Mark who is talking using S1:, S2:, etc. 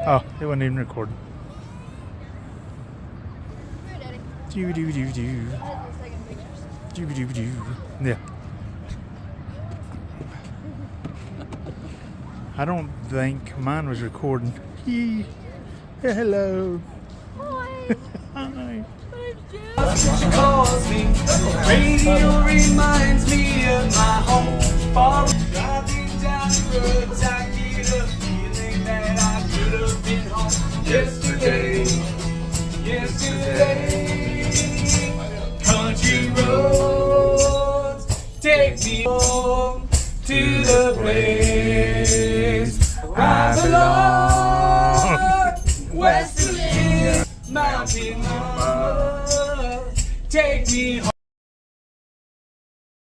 S1: Oh, it wasn't even recording.
S2: Here, Daddy.
S1: Do.
S2: I was taking pictures.
S1: Yeah. I don't think mine was recording. Hello.
S2: Hi.
S1: Hi.
S2: My name's Jen.
S3: She calls me. Radio reminds me of my home. Far driving down the roads, I get a feeling that I could have been home yesterday. Country roads take me home to the place I belong. West Virginia, mountain mama, take me home.